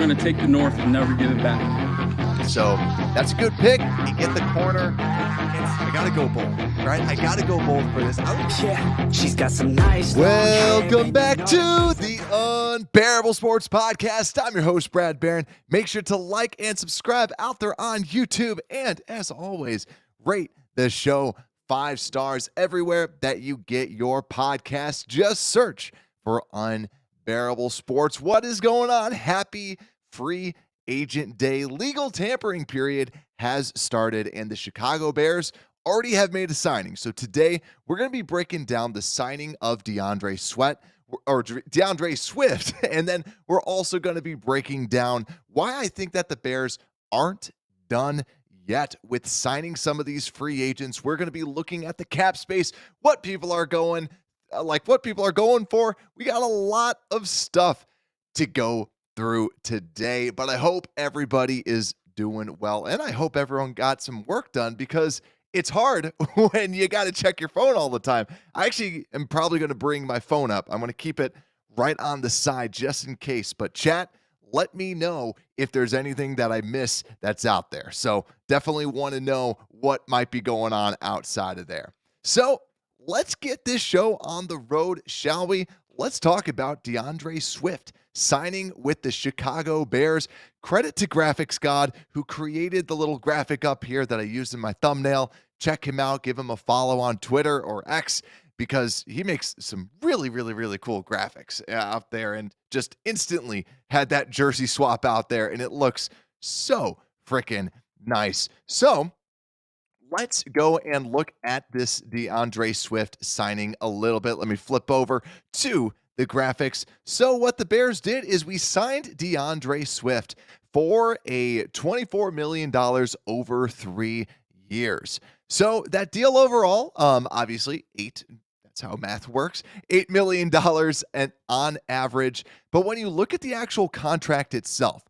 going to take the North and never give it back. So that's a good pick. You get the corner. I got to go bold, right? I got to go bold for this. Yeah, she's got some nice. Welcome back to the Unbearable Sports Podcast. I'm your host, Brad Barron. Make sure to like and subscribe out there on YouTube. And as always, rate the show 5 stars everywhere that you get your podcast. Just search for Unbearable Sports. What is going on? Happy Free Agent Day. Legal tampering period has started, and the Chicago Bears already have made a signing. So today we're going to be breaking down the signing of DeAndre Swift, and then we're also going to be breaking down why I think that the Bears aren't done yet with signing some of these free agents. We're going to be looking at the cap space, what people are going for. We got a lot of stuff to go through today, but I hope everybody is doing well, and I hope everyone got some work done, because it's hard when you got to check your phone all the time. I actually am probably going to bring my phone up. I'm going to keep it right on the side just in case, but chat, let me know if there's anything that I miss that's out there. So definitely want to know what might be going on outside of there. So let's get this show on the road, shall we? Let's talk about DeAndre Swift signing with the Chicago Bears. Credit to Graphics God, who created the little graphic up here that I used in my thumbnail. Check him out. Give him a follow on Twitter or X, because he makes some really, really, really cool graphics out there, and just instantly had that jersey swap out there, and it looks so freaking nice. So let's go and look at this DeAndre Swift signing a little bit. Let me flip over to the graphics. So what the Bears did is we signed DeAndre Swift for a $24 million over 3 years. So that deal overall, obviously that's how math works, $8 million and on average. But when you look at the actual contract itself,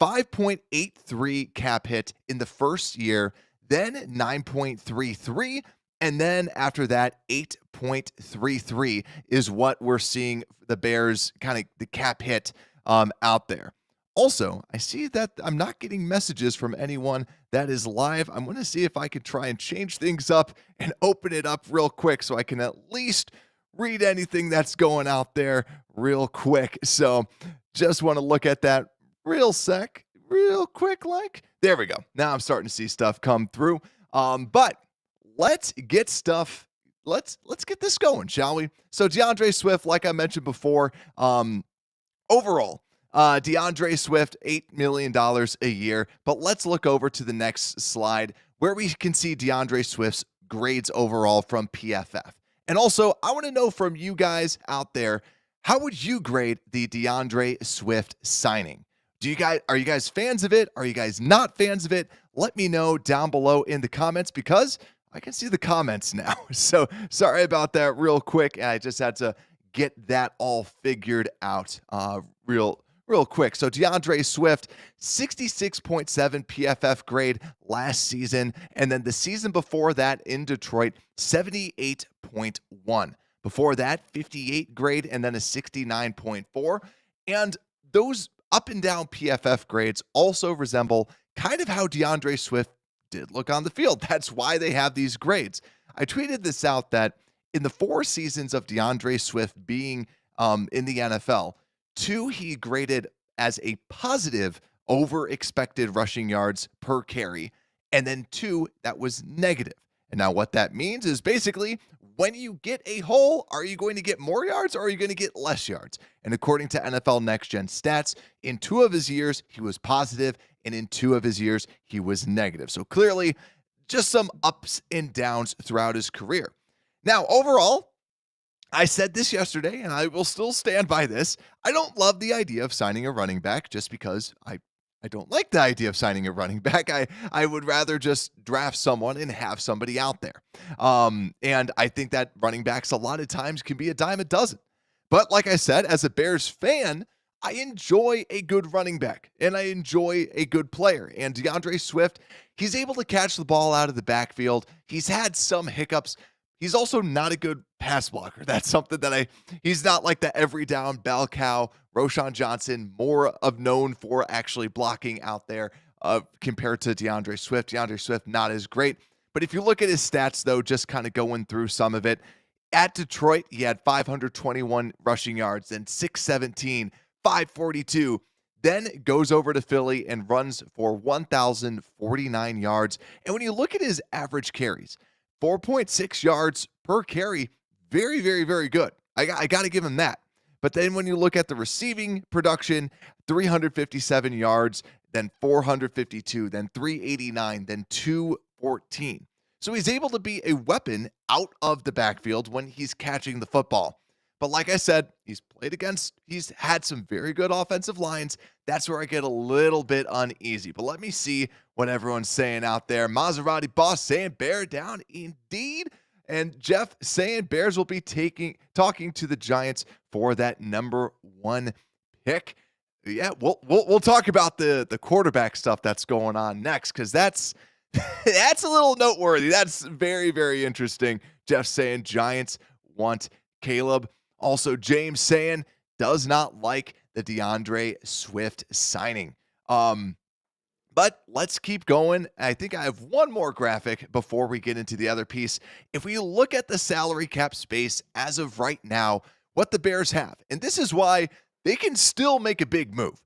5.83 cap hit in the first year, then 9.33, and then after that, 8.33 is what we're seeing the Bears kind of the cap hit out there. Also, I see that I'm not getting messages from anyone that is live. I'm going to see if I can try and change things up and open it up real quick so I can at least read anything that's going out there real quick. So just want to look at that real quick. There we go. Now I'm starting to see stuff come through. But let's get get this going, shall we? So DeAndre Swift, like I mentioned before, overall, DeAndre Swift, $8 million a year. But let's look over to the next slide where we can see DeAndre Swift's grades overall from PFF. And also, I want to know from you guys out there, how would you grade the DeAndre Swift signing? Are you guys fans of it? Are you guys not fans of it? Let me know down below in the comments, because I can see the comments now. So sorry about that real quick. I just had to get that all figured out real quick. So DeAndre Swift, 66.7 PFF grade last season. And then the season before that in Detroit, 78.1. Before that, 58 grade, and then a 69.4. And those up and down PFF grades also resemble kind of how DeAndre Swift did look on the field. That's why they have these grades. I tweeted this out that in the 4 seasons of DeAndre Swift being in the NFL, 2 he graded as a positive over expected rushing yards per carry, and then 2 that was negative. And now what that means is basically, when you get a hole, are you going to get more yards or are you going to get less yards? And according to NFL Next Gen Stats, in 2 of his years, he was positive, and in 2 of his years, he was negative. So clearly, just some ups and downs throughout his career. Now, overall, I said this yesterday, and I will still stand by this. I don't love the idea of signing a running back just because I don't like the idea of signing a running back. I would rather just draft someone and have somebody out there. And I think that running backs a lot of times can be a dime a dozen. But like I said, as a Bears fan, I enjoy a good running back, and I enjoy a good player. And DeAndre Swift, he's able to catch the ball out of the backfield. He's had some hiccups. he's also not a good pass blocker. That's something that he's not like the every down bell cow. Roschon Johnson, more of known for actually blocking out there compared to DeAndre Swift. DeAndre Swift, not as great. But if you look at his stats, though, just kind of going through some of it, at Detroit, he had 521 rushing yards, then 617, 542, then goes over to Philly and runs for 1,049 yards. And when you look at his average carries, 4.6 yards per carry, very, very, very good. I got to give him that. But then when you look at the receiving production, 357 yards, then 452, then 389, then 214. So he's able to be a weapon out of the backfield when he's catching the football. But like I said, he's had some very good offensive lines. That's where I get a little bit uneasy. But let me see what everyone's saying out there. Maserati Boss saying bear down indeed. And Jeff saying Bears will be talking to the Giants for that number 1 pick. Yeah, we'll talk about the quarterback stuff that's going on next, because that's a little noteworthy. That's very, very interesting. Jeff saying Giants want Caleb. Also, James saying does not like the DeAndre Swift signing. But let's keep going. I think I have one more graphic before we get into the other piece. If we look at the salary cap space as of right now, what the Bears have, and this is why they can still make a big move.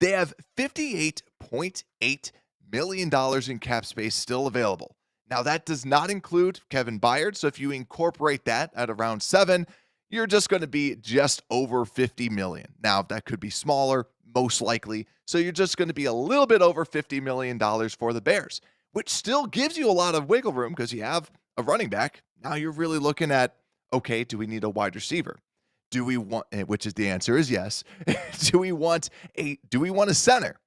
They have $58.8 million in cap space still available. Now, that does not include Kevin Byard. So if you incorporate that at around 7, you're just going to be just over $50 million. Now, that could be smaller, most likely. So you're just going to be a little bit over $50 million for the Bears, which still gives you a lot of wiggle room because you have a running back. Now you're really looking at, okay, do we need a wide receiver? Do we want, which is the answer is yes. Do we want a center?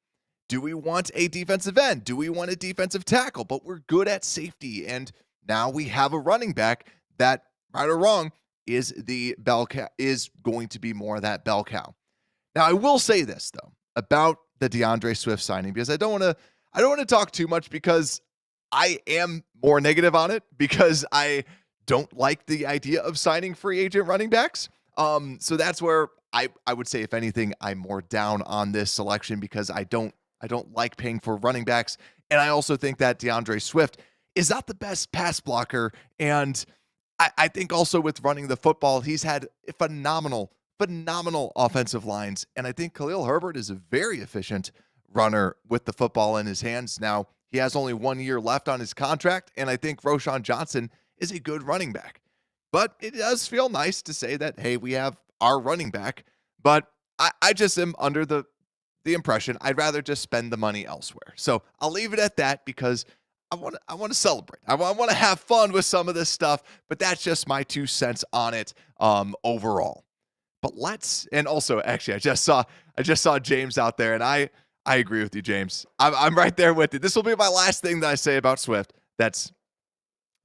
Do we want a defensive end? Do we want a defensive tackle? But we're good at safety. And now we have a running back that, right or wrong, is the bell cow, is going to be more of that bell cow. Now, I will say this, though, about the DeAndre Swift signing, because I don't want to talk too much, because I am more negative on it, because I don't like the idea of signing free agent running backs. So that's where I would say, if anything, I'm more down on this selection, because I don't like paying for running backs. And I also think that DeAndre Swift is not the best pass blocker. And I think also with running the football, he's had phenomenal offensive lines. And I think Khalil Herbert is a very efficient runner with the football in his hands. Now, he has only 1 year left on his contract. And I think Roschon Johnson is a good running back. But it does feel nice to say that, hey, we have our running back. But I just am under the impression I'd rather just spend the money elsewhere. So I'll leave it at that, because I want to celebrate. I want to have fun with some of this stuff, but that's just my 2 cents on it overall. But and also, actually, I just saw James out there, and I agree with you, James. I'm right there with you. This will be my last thing that I say about Swift that's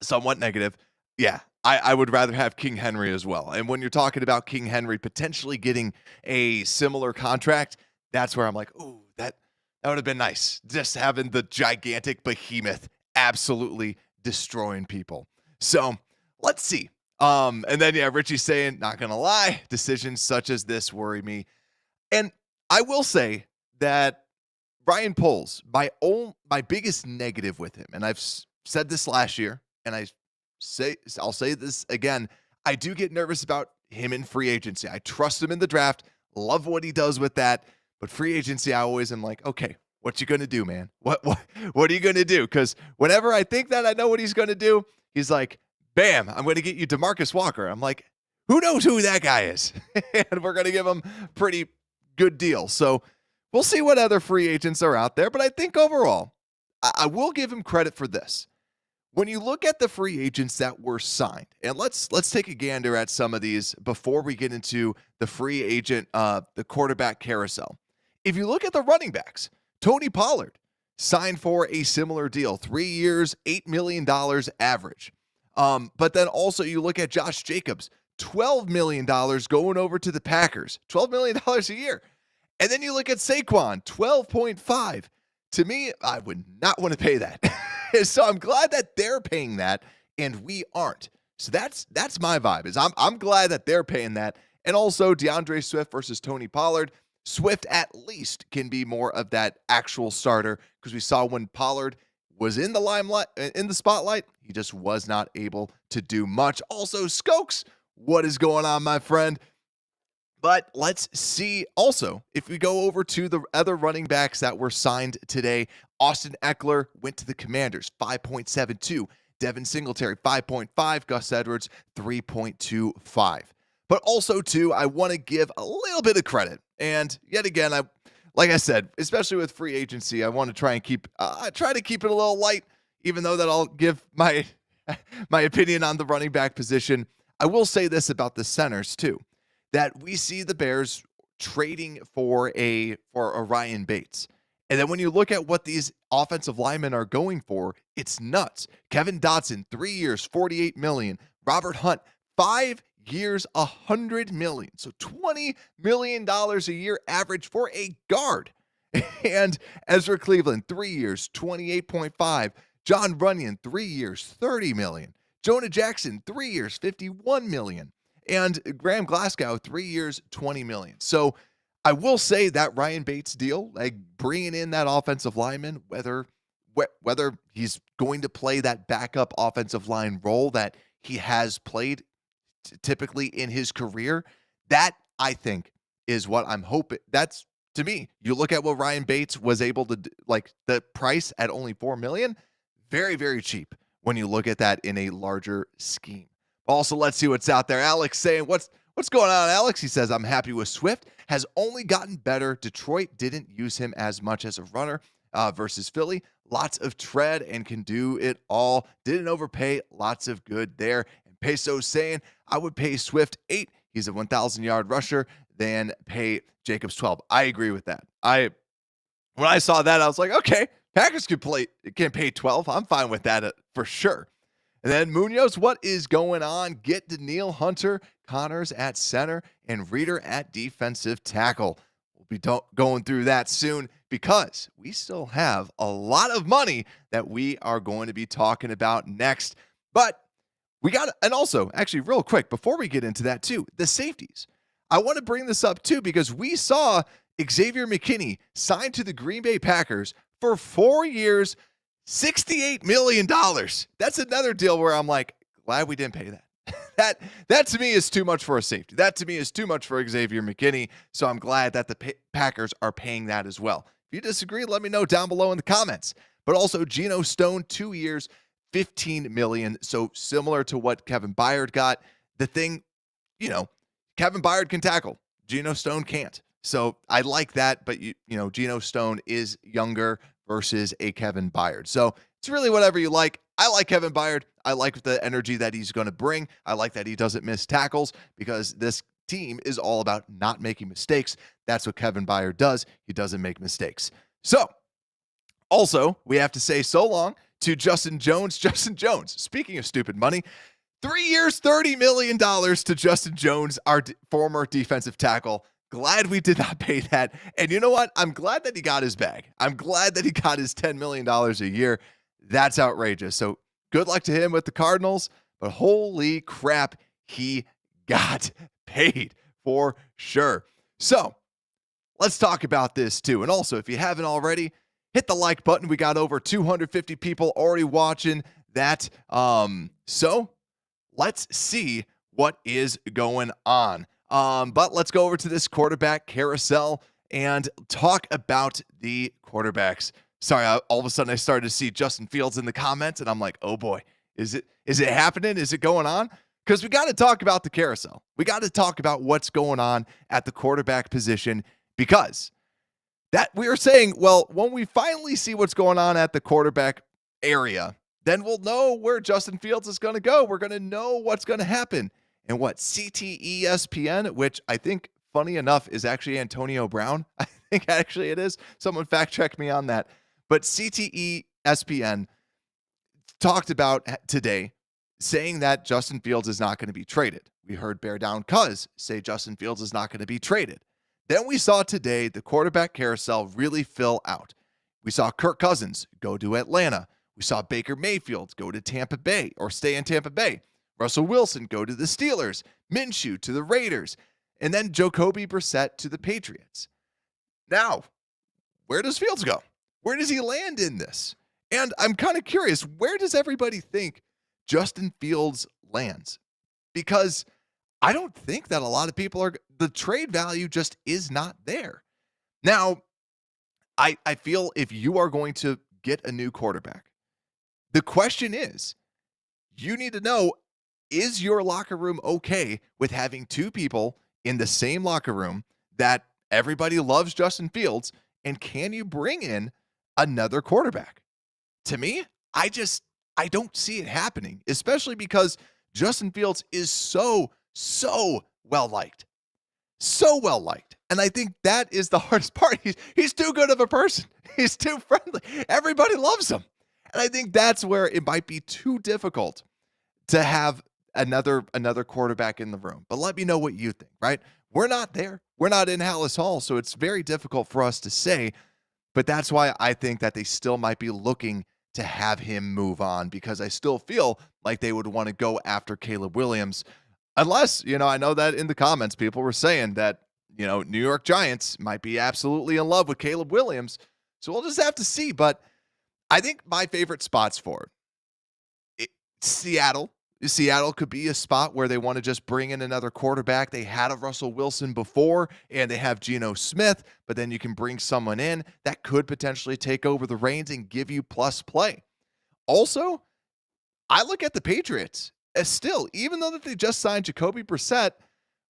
somewhat negative. Yeah, I would rather have King Henry as well. And when you're talking about King Henry potentially getting a similar contract, that's where I'm like, ooh, that would have been nice. Just having the gigantic behemoth absolutely destroying people. So let's see. And then, yeah, Richie's saying, not going to lie, decisions such as this worry me. And I will say that Ryan Poles, my biggest negative with him, and I've said this last year, and I'll say this again, I do get nervous about him in free agency. I trust him in the draft, love what he does with that, but free agency, I always am like, okay, what you going to do, man? What are you going to do? Because whenever I think that I know what he's going to do, he's like, bam, I'm going to get you DeMarcus Walker. I'm like, who knows who that guy is? And we're going to give him pretty good deal. So we'll see what other free agents are out there. But I think overall, I will give him credit for this. When you look at the free agents that were signed, and let's take a gander at some of these before we get into the free agent, the quarterback carousel. If you look at the running backs, Tony Pollard signed for a similar deal, 3 years, $8 million average. But then also you look at Josh Jacobs, $12 million going over to the Packers, $12 million a year. And then you look at Saquon, 12.5. To me, I would not want to pay that. So I'm glad that they're paying that and we aren't. So that's my vibe. Is I'm glad that they're paying that. And also DeAndre Swift versus Tony Pollard. Swift at least can be more of that actual starter, because we saw when Pollard was in the limelight, in the spotlight, he just was not able to do much. Also, Skokes, what is going on, my friend? But let's see also, if we go over to the other running backs that were signed today, Austin Eckler went to the Commanders, 5.72. Devin Singletary, 5.5. Gus Edwards, 3.25. But also, too, I want to give a little bit of credit. And yet again, like I said, especially with free agency, I want to try and keep it a little light, even though that I'll give my opinion on the running back position. I will say this about the centers, too, that we see the Bears trading for a Ryan Bates. And then when you look at what these offensive linemen are going for, it's nuts. Kevin Dotson, 3 years, $48 million. Robert Hunt, 5 years, $100 million. So $20 million a year average for a guard. And Ezra Cleveland, 3 years, 28.5. John Runyon, 3 years, $30 million. Jonah Jackson, 3 years, $51 million. And Graham Glasgow, 3 years, $20 million. So I will say that Ryan Bates deal, like bringing in that offensive lineman, whether he's going to play that backup offensive line role that he has played typically in his career, that I think is what I'm hoping. That's, to me, you look at what Ryan Bates was able to do, like the price at only $4 million, very, very cheap when you look at that in a larger scheme. Also, let's see what's out there. Alex saying, what's going on, Alex? He says, I'm happy with Swift. Has only gotten better. Detroit didn't use him as much as a runner versus Philly. Lots of tread and can do it all. Didn't overpay. Lots of good there. And Peso saying, I would pay Swift 8. He's a 1,000-yard rusher, than pay Jacobs 12. I agree with that. When I saw that, I was like, okay, Packers can pay 12. I'm fine with that for sure. And then Munoz, what is going on? Get Danielle Hunter, Connors at center, and Reeder at defensive tackle. We'll be going through that soon, because we still have a lot of money that we are going to be talking about next. But and also, actually, real quick, before we get into that too, the safeties. I want to bring this up too, because we saw Xavier McKinney signed to the Green Bay Packers for 4 years, $68 million. That's another deal where I'm like, glad we didn't pay that. That to me is too much for a safety. That to me is too much for Xavier McKinney. So I'm glad that the Packers are paying that as well. If you disagree, let me know down below in the comments. But also Geno Stone, 2 years, $15 million. So similar to what Kevin Byard got. The thing, Kevin Byard can tackle. Geno Stone can't. So I like that. But Geno Stone is younger versus a Kevin Byard. So it's really whatever you like. I like Kevin Byard. I like the energy that he's going to bring. I like that he doesn't miss tackles, because this team is all about not making mistakes. That's what Kevin Byard does. He doesn't make mistakes. So also, we have to say so long to Justin Jones. Justin Jones, speaking of stupid money, 3 years, $30 million to Justin Jones, our former defensive tackle. Glad we did not pay that. And you know what? I'm glad that he got his bag. I'm glad that he got his $10 million a year. That's outrageous. So good luck to him with the Cardinals. But holy crap, he got paid for sure. So let's talk about this too. And also, if you haven't already, hit the like button. We got over 250 people already watching that. So let's see what is going on. But let's go over to this quarterback carousel and talk about the quarterbacks. Sorry, all of a sudden I started to see Justin Fields in the comments, and I'm like, oh boy, is it happening? Is it going on? Because we got to talk about the carousel. We got to talk about what's going on at the quarterback position, because that we are saying, well, when we finally see what's going on at the quarterback area, then we'll know where Justin Fields is going to go. We're going to know what's going to happen. And what ESPN, which I think, funny enough, is actually Antonio Brown. I think actually it is. Someone fact check me on that. But ESPN talked about today, saying that Justin Fields is not going to be traded. We heard Bear Down Cuz say Justin Fields is not going to be traded. Then we saw today the quarterback carousel really fill out. We saw Kirk Cousins go to Atlanta. We saw Baker Mayfield go to Tampa Bay, or stay in Tampa Bay. Russell Wilson go to the Steelers, Minshew to the Raiders, and then Jacoby Brissett to the Patriots. Now, where does Fields go? Where does he land in this? And I'm kind of curious, where does everybody think Justin Fields lands? Because I don't think that a lot of people the trade value just is not there. Now, I feel if you are going to get a new quarterback, the question is, you need to know, is your locker room okay with having two people in the same locker room that everybody loves Justin Fields, and can you bring in another quarterback? To me, I don't see it happening, especially because Justin Fields is so well-liked. So well-liked. And I think that is the hardest part. He's too good of a person. He's too friendly. Everybody loves him. And I think that's where it might be too difficult to have another quarterback in the room. But let me know what you think, right? We're not there. We're not in Hallis Hall, so it's very difficult for us to say. But that's why I think that they still might be looking to have him move on, because I still feel like they would want to go after Caleb Williams. Unless, I know that in the comments, people were saying that, New York Giants might be absolutely in love with Caleb Williams. So we'll just have to see. But I think my favorite spots for it, Seattle. Seattle could be a spot where they want to just bring in another quarterback. They had a Russell Wilson before, and they have Geno Smith, but then you can bring someone in that could potentially take over the reins and give you plus play. Also, I look at the Patriots as still, even though that they just signed Jacoby Brissett,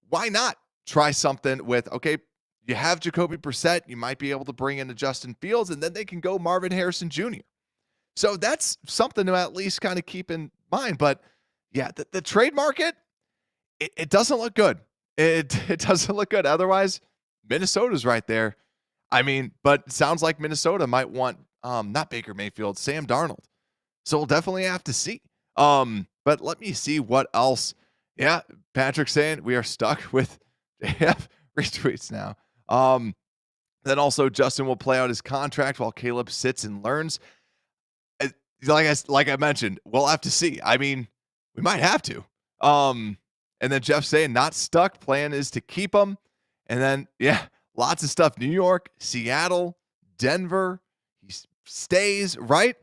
why not try something with, okay, you have Jacoby Brissett, you might be able to bring in a Justin Fields, and then they can go Marvin Harrison Jr. So that's something to at least kind of keep in mind. But yeah, the trade market, it doesn't look good. It doesn't look good. Otherwise, Minnesota's right there. I mean, but it sounds like Minnesota might want not Baker Mayfield, Sam Darnold. So we'll definitely have to see. But let me see what else. Yeah, Patrick saying we are stuck with retweets now. Then also Justin will play out his contract while Caleb sits and learns. Like I mentioned, we'll have to see. I mean, we might have to. And then Jeff saying not stuck. Plan is to keep him. And then, yeah, lots of stuff. New York, Seattle, Denver. He stays, right?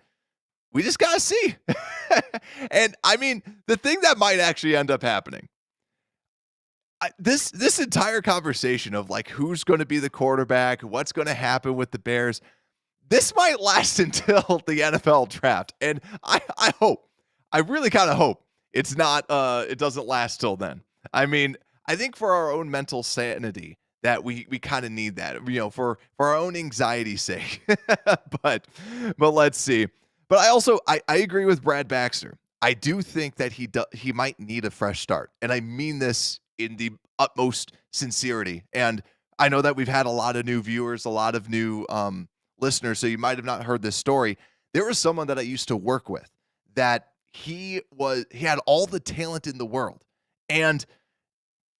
We just got to see. And I mean, the thing that might actually end up happening, this entire conversation of like who's going to be the quarterback, what's going to happen with the Bears, this might last until the NFL draft. And I really kind of hope it's not, it doesn't last till then. I mean, I think for our own mental sanity that we kind of need that, for our own anxiety's sake. but let's see. But I agree with Brad Baxter. I do think that he might need a fresh start. And I mean this in the utmost sincerity. And I know that we've had a lot of new viewers, a lot of new listeners, so you might have not heard this story. There was someone that I used to work with that he had all the talent in the world. And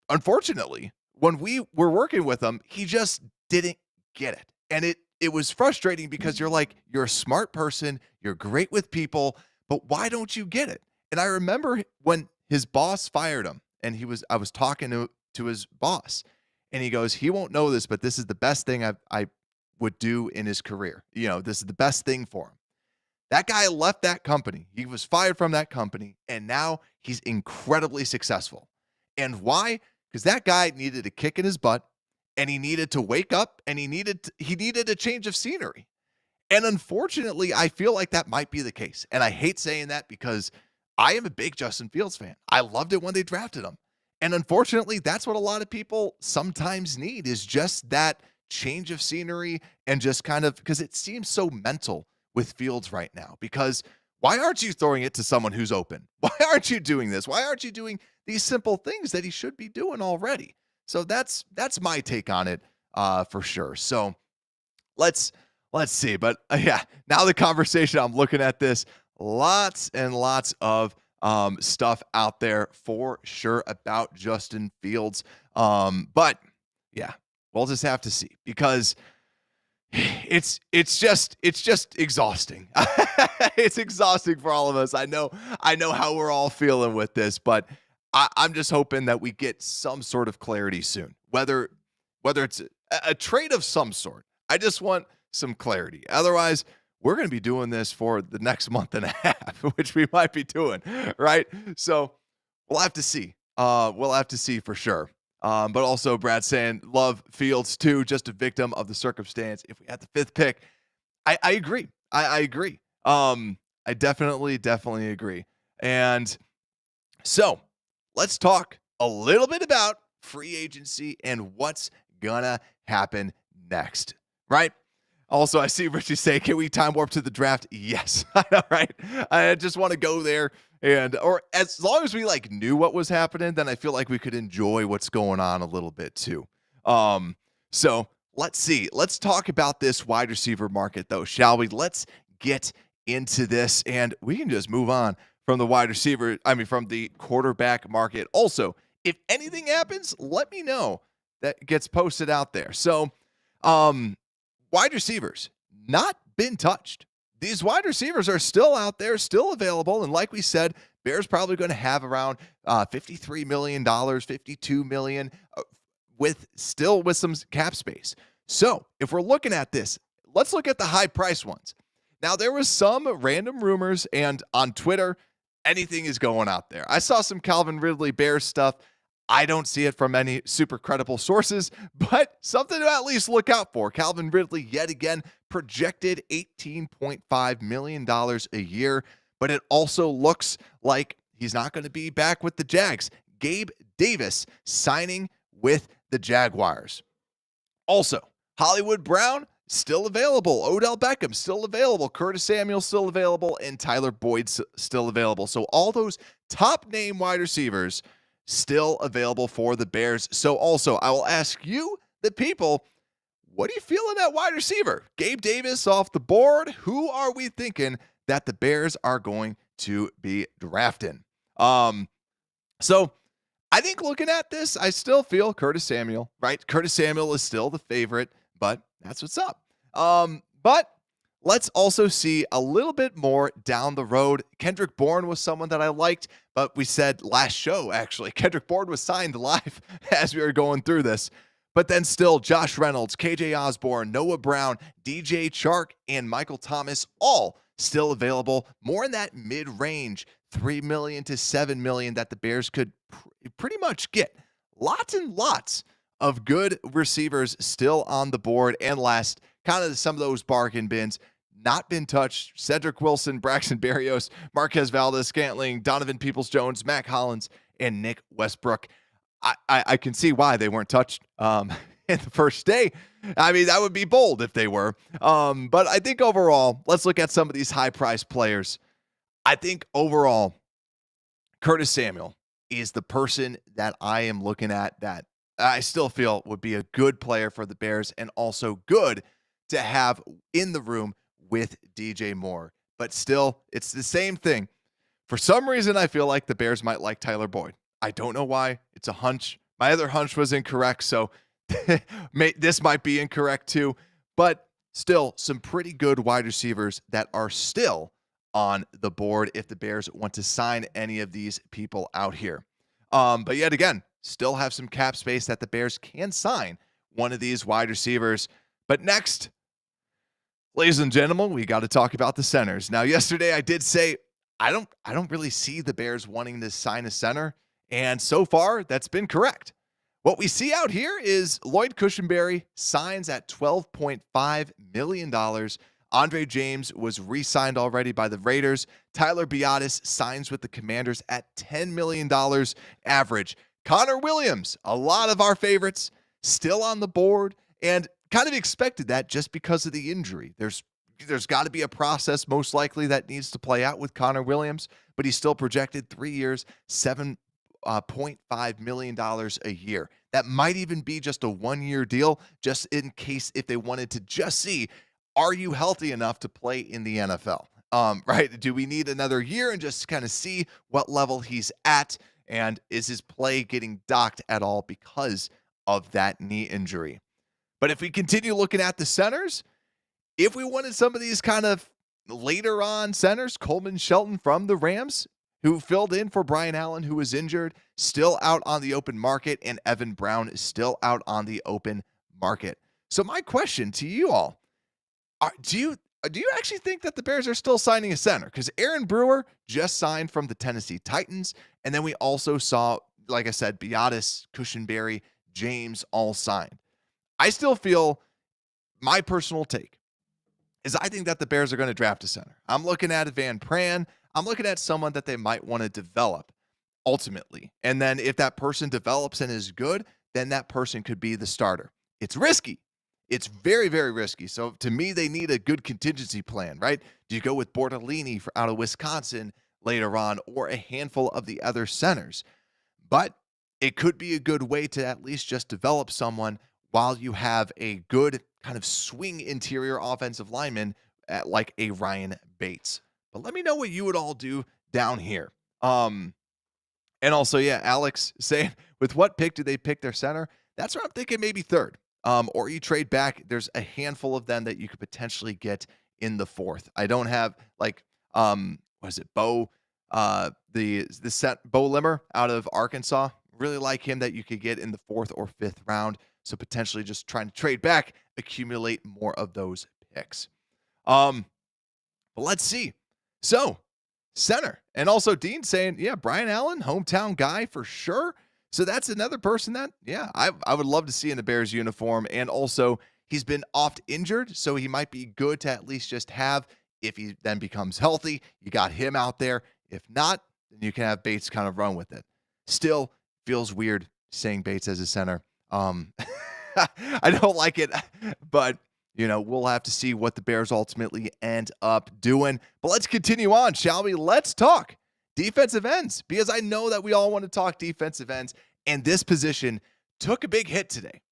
unfortunately, when we were working with him, he just didn't get it. And it was frustrating because you're a smart person, you're great with people, but why don't you get it? And I remember when his boss fired him, and I was talking to his boss, and he goes, he won't know this, but this is the best thing I would do in his career. This is the best thing for him. That guy left that company. He was fired from that company, and now he's incredibly successful. And why? Because that guy needed a kick in his butt, and he needed to wake up, and he needed a change of scenery. And unfortunately, I feel like that might be the case. And I hate saying that because I am a big Justin Fields fan. I loved it when they drafted him. And unfortunately, that's what a lot of people sometimes need, is just that change of scenery, and just kind of, because it seems so mental with Fields right now. Because why aren't you throwing it to someone who's open? Why aren't you doing this? Why aren't you doing these simple things that he should be doing already? So that's my take on it for sure. So let's see. But yeah, now the conversation, I'm looking at this, lots and lots of stuff out there for sure about Justin Fields. But yeah, we'll just have to see, because it's just exhausting. It's exhausting for all of us. I know how we're all feeling with this, but I'm just hoping that we get some sort of clarity soon. Whether it's a trade of some sort. I just want some clarity. Otherwise, we're going to be doing this for the next month and a half, which we might be doing, right? So we'll have to see. We'll have to see for sure. But also, Brad saying, love Fields too, just a victim of the circumstance. If we had the 5th pick, I agree. I agree. I definitely agree. And so let's talk a little bit about free agency and what's gonna happen next, right? Also, I see Richie say, can we time warp to the draft? Yes. I know, right? I just want to go there. Or as long as we knew what was happening, then I feel like we could enjoy what's going on a little bit too. So let's see. Let's talk about this wide receiver market though, shall we? Let's get into this and we can just move on from the quarterback market. Also, if anything happens, let me know. That gets posted out there. So, wide receivers, not been touched. These wide receivers are still out there, still available. And like we said, Bears probably going to have around $53 million, $52 million with some cap space. So if we're looking at this, let's look at the high price ones. Now, there was some random rumors, and on Twitter, anything is going out there. I saw some Calvin Ridley Bears stuff. I don't see it from any super credible sources, but something to at least look out for. Calvin Ridley, yet again, projected $18.5 million a year, but it also looks like he's not going to be back with the Jags. Gabe Davis signing with the Jaguars. Also, Hollywood Brown, still available. Odell Beckham, still available. Curtis Samuel, still available. And Tyler Boyd, still available. So all those top name wide receivers still available for the Bears. So also, I will ask you, the people, what do you feel in that wide receiver? Gabe Davis off the board. Who are we thinking that the Bears are going to be drafting? So I think looking at this, I still feel Curtis Samuel, right? Curtis Samuel is still the favorite, but that's what's up. But let's also see a little bit more down the road. Kendrick Bourne was someone that I liked, but we said last show, actually, Kendrick Bourne was signed live as we were going through this. But then still, Josh Reynolds, KJ Osborne, Noah Brown, DJ Chark, and Michael Thomas, all still available. More in that mid-range, $3 million to $7 million that the Bears could pretty much get. Lots and lots of good receivers still on the board. And last, kind of some of those bargain bins not been touched. Cedric Wilson, Braxton Berrios, Marquez Valdez-Scantling, Donovan Peoples-Jones, Mac Hollins, and Nick Westbrook. I can see why they weren't touched in the first day. I mean, that would be bold if they were. But I think overall, let's look at some of these high-priced players. I think overall, Curtis Samuel is the person that I am looking at that I still feel would be a good player for the Bears and also good to have in the room with DJ Moore. But still, it's the same thing. For some reason, I feel like the Bears might like Tyler Boyd. I don't know why. It's a hunch. My other hunch was incorrect, so this might be incorrect too. But still, some pretty good wide receivers that are still on the board if the Bears want to sign any of these people out here. But yet again, still have some cap space that the Bears can sign one of these wide receivers. But next, ladies and gentlemen, we got to talk about the centers. Now, yesterday I did say I don't really see the Bears wanting to sign a center, and so far that's been correct. What we see out here is Lloyd Cushenberry signs at $12.5 million. Andre James was re-signed already by the Raiders. Tyler Biadasz signs with the Commanders at $10 million average. Connor Williams, a lot of our favorites, still on the board, and kind of expected that just because of the injury. There's got to be a process most likely that needs to play out with Connor Williams, but he's still projected 3 years, $7.5 million a year. That might even be just a 1-year deal, just in case if they wanted to just see, are you healthy enough to play in the NFL? Right? Do we need another year and just kind of see what level he's at? And is his play getting docked at all because of that knee injury? But if we continue looking at the centers, if we wanted some of these kind of later on centers, Coleman Shelton from the Rams, who filled in for Brian Allen, who was injured, still out on the open market, and Evan Brown is still out on the open market. So my question to you all, do you actually think that the Bears are still signing a center? Because Aaron Brewer just signed from the Tennessee Titans, and then we also saw, like I said, Biotis, Cushenberry, James all signed. I still feel, my personal take is I think that the Bears are going to draft a center. I'm looking at Van Pran. I'm looking at someone that they might want to develop ultimately. And then if that person develops and is good, then that person could be the starter. It's risky. It's very, very risky. So to me, they need a good contingency plan, right? Do you go with Bortolini out of Wisconsin later on, or a handful of the other centers? But it could be a good way to at least just develop someone while you have a good kind of swing interior offensive lineman like a Ryan Bates. But let me know what you would all do down here. And also, yeah, Alex saying, with what pick do they pick their center? That's what I'm thinking, maybe third. Or you trade back. There's a handful of them that you could potentially get in the fourth. I don't have like, what is it, Bo, the set Bo Limmer out of Arkansas. Really like him, that you could get in the fourth or fifth round. So potentially just trying to trade back, accumulate more of those picks. But let's see. So center, and also Dean saying, yeah, Brian Allen, hometown guy for sure. So that's another person that, yeah, I would love to see in the Bears uniform. And also, he's been oft injured, so he might be good to at least just have. If he then becomes healthy, you got him out there. If not, then you can have Bates kind of run with it. Still feels weird saying Bates as a center. I don't like it, but we'll have to see what the Bears ultimately end up doing. But let's continue on, shall we? Let's talk defensive ends, because I know that we all want to talk defensive ends, and this position took a big hit today.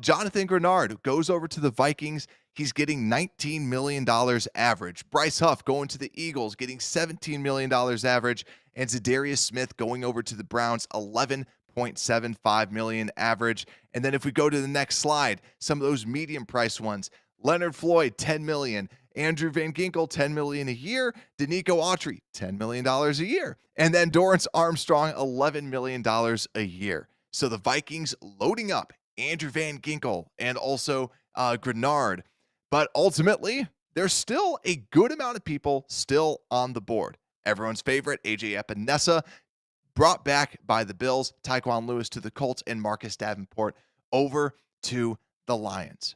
Jonathan Grenard goes over to the Vikings. He's getting $19 million average. Bryce Huff going to the Eagles, getting $17 million average. And Zadarius Smith going over to the Browns, $11.75 million average. And then if we go to the next slide, some of those medium price ones, Leonard Floyd, $10 million. Andrew Van Ginkel, $10 million a year. Danico Autry, $10 million a year. And then Dorrance Armstrong, $11 million a year. So the Vikings loading up Andrew Van Ginkel and also Grenard. But ultimately, there's still a good amount of people still on the board. Everyone's favorite, AJ Epinesa, brought back by the Bills, Tyquan Lewis to the Colts, and Marcus Davenport over to the Lions.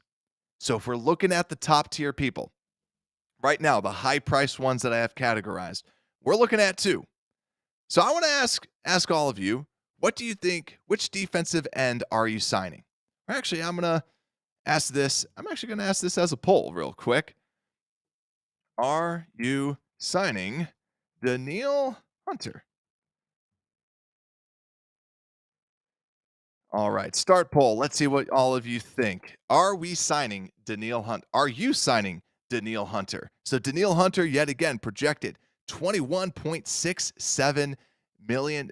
So if we're looking at the top tier people, right now, the high-priced ones that I have categorized, we're looking at two. So I want to ask all of you, what do you think, which defensive end are you signing? Or actually, I'm going to ask this. I'm actually going to ask this as a poll real quick. Are you signing Danielle Hunter? All right, start poll. Let's see what all of you think. Are we signing Danielle Hunter? Are you signing Danielle Hunter? So Danielle Hunter, yet again, projected $21.67 million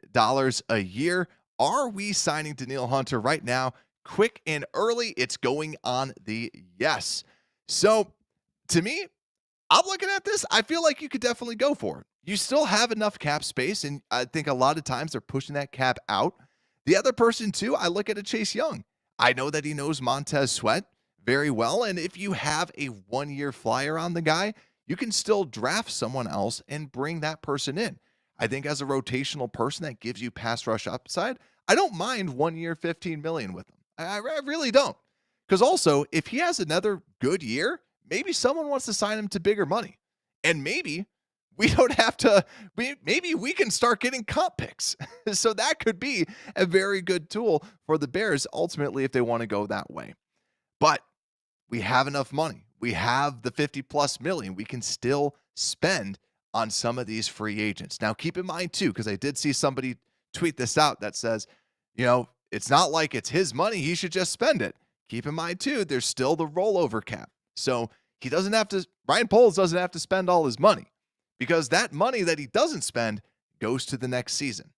a year. Are we signing Danielle Hunter right now? Quick and early, it's going on the yes. So to me, I'm looking at this. I feel like you could definitely go for it. You still have enough cap space, and I think a lot of times they're pushing that cap out. The other person, too, I look at a Chase Young. I know that he knows Montez Sweat very well, and if you have a one-year flyer on the guy, you can still draft someone else and bring that person in. I think as a rotational person that gives you pass rush upside, I don't mind 1 year, $15 million with him. I really don't. Because also, if he has another good year, maybe someone wants to sign him to bigger money. And maybe we don't have to, maybe we can start getting comp picks. So that could be a very good tool for the Bears ultimately if they want to go that way. But we have enough money. We have the 50 plus million. We can still spend on some of these free agents. Now, keep in mind too, because I did see somebody tweet this out that says, it's not like it's his money. He should just spend it. Keep in mind too, there's still the rollover cap. So he doesn't have to, Ryan Poles doesn't have to spend all his money, because that money that he doesn't spend goes to the next season.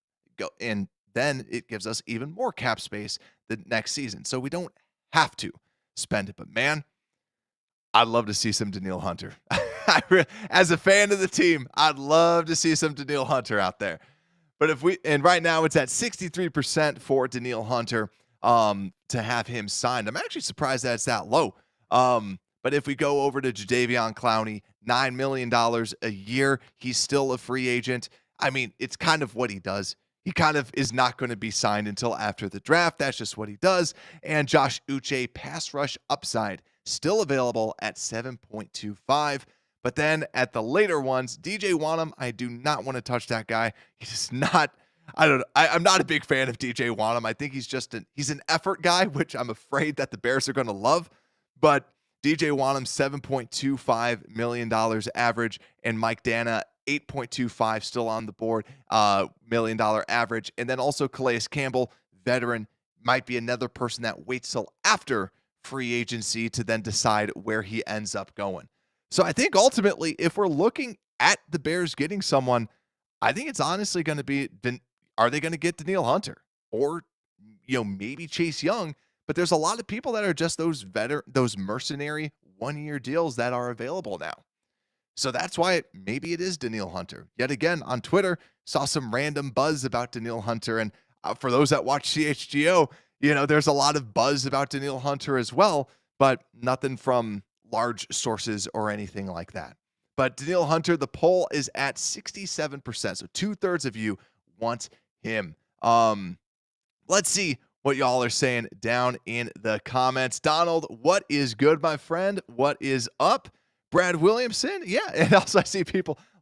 And then it gives us even more cap space the next season. So we don't have to spend it. But man, I'd love to see some Danielle Hunter. As a fan of the team, I'd love to see some Danielle Hunter out there. But and right now it's at 63% for Danielle Hunter to have him signed. I'm actually surprised that it's that low. But if we go over to Jadeveon Clowney, $9 million a year, he's still a free agent. I mean, it's kind of what he does. He kind of is not going to be signed until after the draft. That's just what he does. And Josh Uche, pass rush upside, still available at 7.25. But then at the later ones, DJ Wanham, I do not want to touch that guy. He's not, I'm not a big fan of DJ Wanham. I think he's an effort guy, which I'm afraid that the Bears are going to love. But DJ Wanham, $7.25 million average, and Mike Dana, 8.25 still on the board, $1 million average. And then also Calais Campbell, veteran, might be another person that waits till after free agency to then decide where he ends up going. So I think ultimately, if we're looking at the Bears getting someone, I think it's honestly going to be, are they going to get Danielle Hunter or, maybe Chase Young? But there's a lot of people that are just those mercenary one-year deals that are available now. So that's why maybe it is Danielle Hunter. Yet again, on Twitter, saw some random buzz about Danielle Hunter. And for those that watch CHGO, there's a lot of buzz about Danielle Hunter as well, but nothing from large sources or anything like that. But Danielle Hunter, the poll is at 67%. So 2/3 of you want him. Let's see what y'all are saying down in the comments. Donald, what is good, my friend? What is up? Brad Williamson. Yeah. And also I see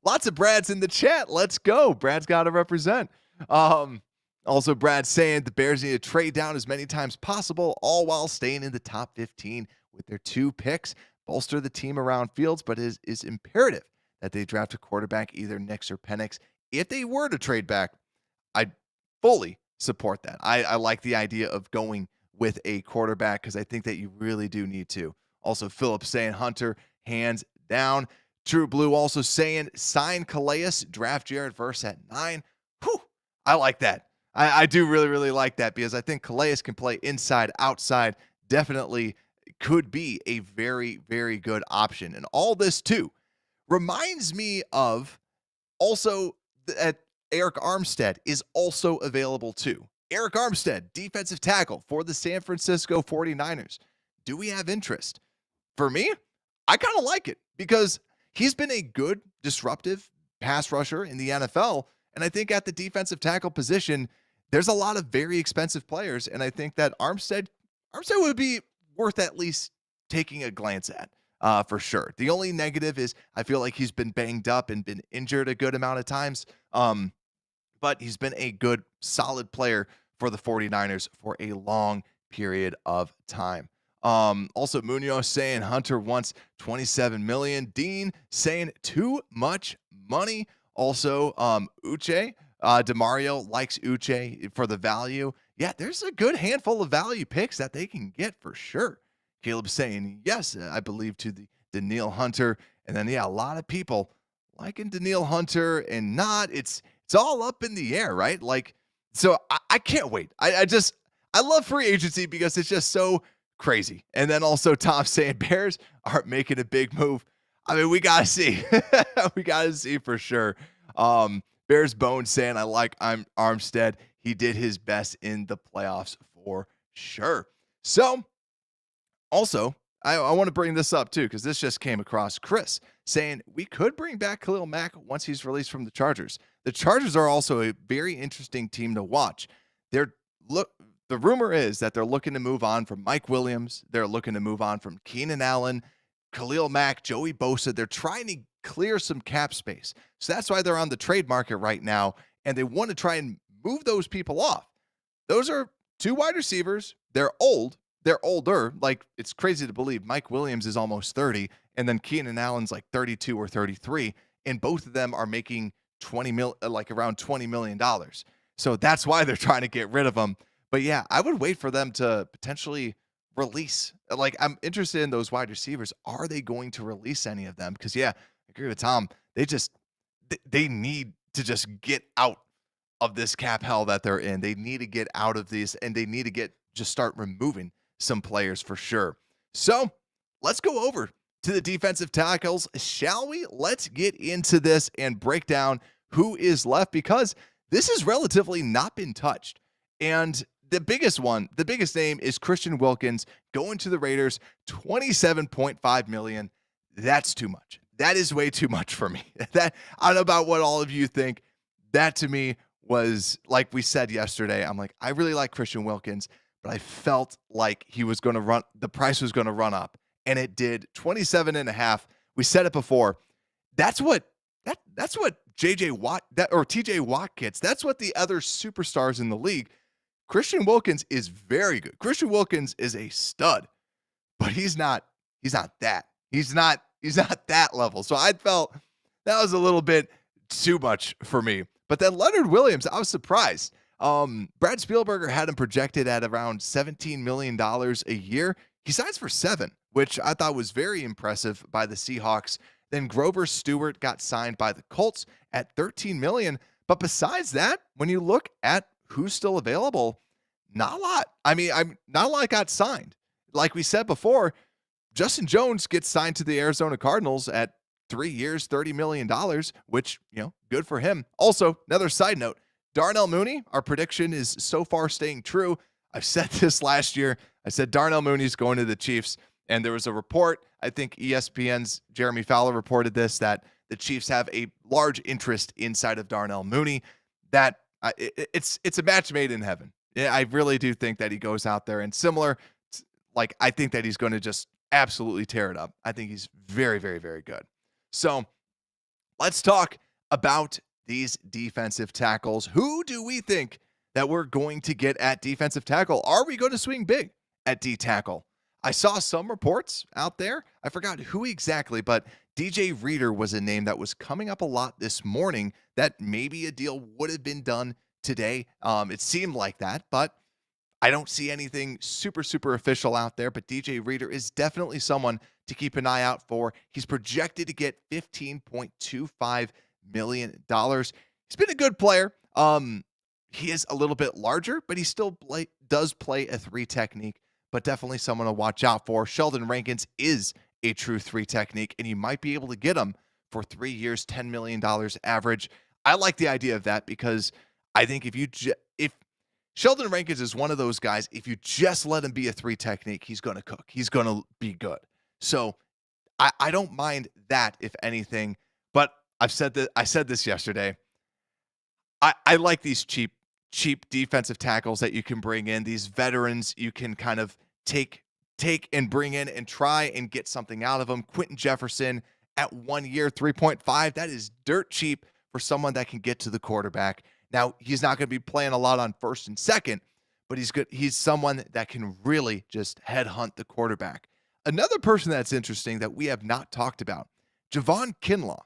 lots of Brads in the chat. Let's go. Brad's got to represent. Also Brad saying the Bears need to trade down as many times possible, all while staying in the top 15 with their 2 picks. Bolster the team around Fields, but it is imperative that they draft a quarterback, either Nix or Penix. If they were to trade back, I'd fully support that. I like the idea of going with a quarterback because I think that you really do need to. Also, Philip saying Hunter, hands down. True Blue also saying sign Calais, draft Jared Verse at 9. Whew, I like that. I do really, really like that because I think Calais can play inside, outside, definitely could be a very, very good option. And all this too reminds me of also that Eric Armstead is also available too. Eric Armstead, defensive tackle for the San Francisco 49ers. Do we have interest? For me, I kind of like it because he's been a good disruptive pass rusher in the NFL. And I think at the defensive tackle position, there's a lot of very expensive players. And I think that Armstead would be worth at least taking a glance at for sure. The only negative is I feel like he's been banged up and been injured a good amount of times. But he's been a good, solid player for the 49ers for a long period of time. Also, Munoz saying Hunter wants $27 million. Dean saying too much money. Also, Uche, DeMario likes Uche for the value. Yeah, there's a good handful of value picks that they can get for sure. Caleb saying yes, I believe to the Danielle Hunter. And then, yeah, a lot of people liking Danielle Hunter and not. It's all up in the air, right? Like, so I can't wait. I love free agency because it's just so crazy. And then also Tom saying Bears aren't making a big move. I mean, we got to see. We got to see for sure. Bears Bones saying I like Armstead. He did his best in the playoffs for sure. So also, I want to bring this up too, because this just came across. Chris saying we could bring back Khalil Mack once he's released from the Chargers. The Chargers are also a very interesting team to watch. The rumor is that they're looking to move on from Mike Williams. They're looking to move on from Keenan Allen, Khalil Mack, Joey Bosa. They're trying to clear some cap space. So that's why they're on the trade market right now, and they want to try and move those people off. Those are 2 wide receivers. They're old. They're older. Like, it's crazy to believe Mike Williams is almost 30, and then Keenan Allen's like 32 or 33, and both of them are making around $20 million. So that's why they're trying to get rid of them. But yeah, I would wait for them to potentially release. Like, I'm interested in those wide receivers. Are they going to release any of them? Because yeah, I agree with Tom. They need to just get out of this cap hell that they're in. They need to get out of this, and they need to just start removing some players for sure. So let's go over to the defensive tackles, shall we? Let's get into this and break down who is left, because this has relatively not been touched. And the biggest name is Christian Wilkins going to the Raiders, $27.5 million. That's too much. That is way too much for me. That, I don't know about what all of you think. That to me was, like we said yesterday, I'm like, I really like Christian Wilkins, but I felt like the price was going to run up, and it did. 27.5. We said it before. That's what JJ Watt or TJ Watt gets. That's what the other superstars in the league. Christian Wilkins is very good. Christian Wilkins is a stud, but he's not that. He's not that level. So I felt that was a little bit too much for me. But then Leonard Williams, I was surprised. Brad Spielberger had him projected at around $17 million a year. He signs for $7 million, which I thought was very impressive by the Seahawks. Then Grover Stewart got signed by the Colts at $13 million. But besides that, when you look at who's still available, not a lot. I mean, not a lot got signed. Like we said before, Justin Jones gets signed to the Arizona Cardinals at 3 years, $30 million, which, good for him. Also, another side note, Darnell Mooney, our prediction is so far staying true. I've said this last year. I said Darnell Mooney's going to the Chiefs, and there was a report, I think ESPN's Jeremy Fowler reported this, that the Chiefs have a large interest inside of Darnell Mooney. That it's a match made in heaven. Yeah, I really do think that he goes out there and I think that he's going to just absolutely tear it up. I think he's very, very, very good. So let's talk about these defensive tackles. Who do we think that we're going to get at defensive tackle? Are we going to swing big at D tackle? I saw some reports out there. I forgot who exactly, but DJ Reader was a name that was coming up a lot this morning that maybe a deal would have been done today. It seemed like that, but I don't see anything super, super official out there. But DJ Reader is definitely someone to keep an eye out for. He's projected to get $15.25 million. He's been a good player. He is a little bit larger, but he still does play a 3 technique, but definitely someone to watch out for. Sheldon Rankins is a true 3 technique, and you might be able to get him for 3 years, $10 million average. I like the idea of that, because I think if Sheldon Rankins is one of those guys, if you just let him be a 3 technique, he's going to cook. He's going to be good. So I don't mind that, if anything. But I said this yesterday. I like these cheap defensive tackles that you can bring in. These veterans you can kind of take and bring in and try and get something out of them. Quentin Jefferson at 1 year, 3.5. That is dirt cheap for someone that can get to the quarterback. Now, he's not going to be playing a lot on first and second, but he's good. He's someone that can really just headhunt the quarterback. Another person that's interesting that we have not talked about, Javon Kinlaw.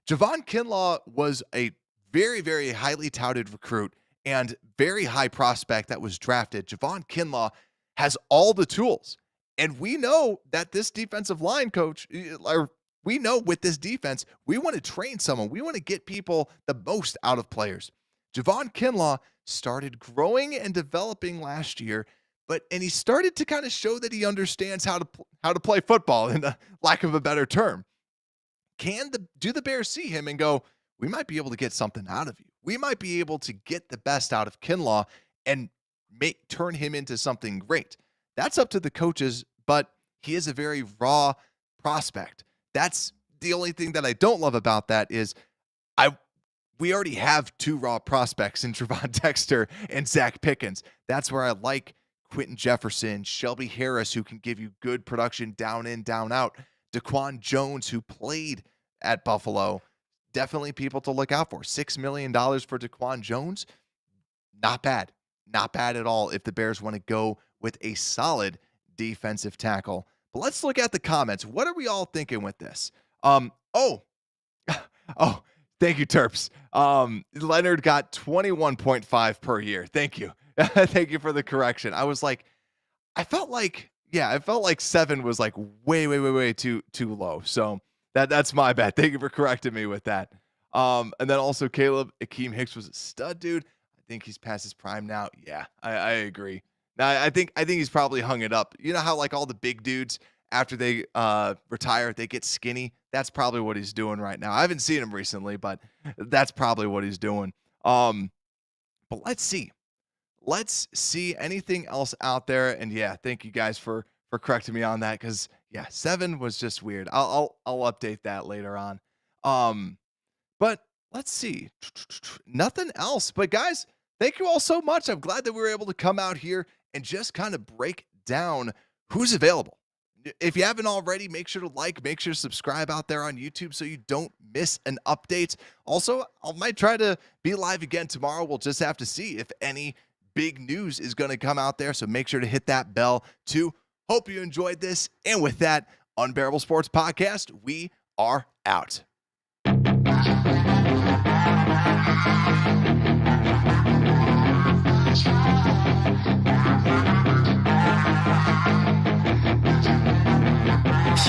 Javon Kinlaw was a very, very highly touted recruit and very high prospect that was drafted. Javon Kinlaw has all the tools. And we know that this defensive line coach, we know with this defense, we want to train someone. We want to get people the most out of players. Javon Kinlaw started growing and developing last year, and he started to kind of show that he understands how to play football, in the lack of a better term. Do the Bears see him and go, we might be able to get something out of you? We might be able to get the best out of Kinlaw and turn him into something great. That's up to the coaches, but he is a very raw prospect. That's the only thing that I don't love about that is we already have 2 raw prospects in Trevon Dexter and Zach Pickens. That's where I like Quentin Jefferson, Shelby Harris, who can give you good production down in, down out. Daquan Jones, who played at Buffalo. Definitely people to look out for. $6 million for Daquan Jones. Not bad. Not bad at all if the Bears want to go with a solid defensive tackle. But let's look at the comments. What are we all thinking with this? Thank you, Terps. Leonard got 21.5 per year. Thank you. Thank you for the correction. I felt like 7 was like way too low. So that's my bad. Thank you for correcting me with that. And then also Caleb Akeem Hicks was a stud, dude. I think he's past his prime now. Yeah, I agree. Now I think he's probably hung it up. You know how like all the big dudes after they retire, they get skinny. That's probably what he's doing right now. I haven't seen him recently, but that's probably what he's doing. But let's see. Let's see anything else out there. And yeah, thank you guys for correcting me on that, because yeah, 7 was just weird. I'll update that later on. But let's see. Nothing else. But guys, thank you all so much. I'm glad that we were able to come out here and just kind of break down who's available. If you haven't already, make sure to like, make sure to subscribe out there on YouTube so you don't miss an update. Also, I might try to be live again tomorrow. We'll just have to see if any big news is going to come out there. So make sure to hit that bell too. Hope you enjoyed this. And with that, Unbearable Sports Podcast, we are out.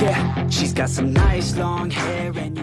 Yeah, she's got some nice long hair and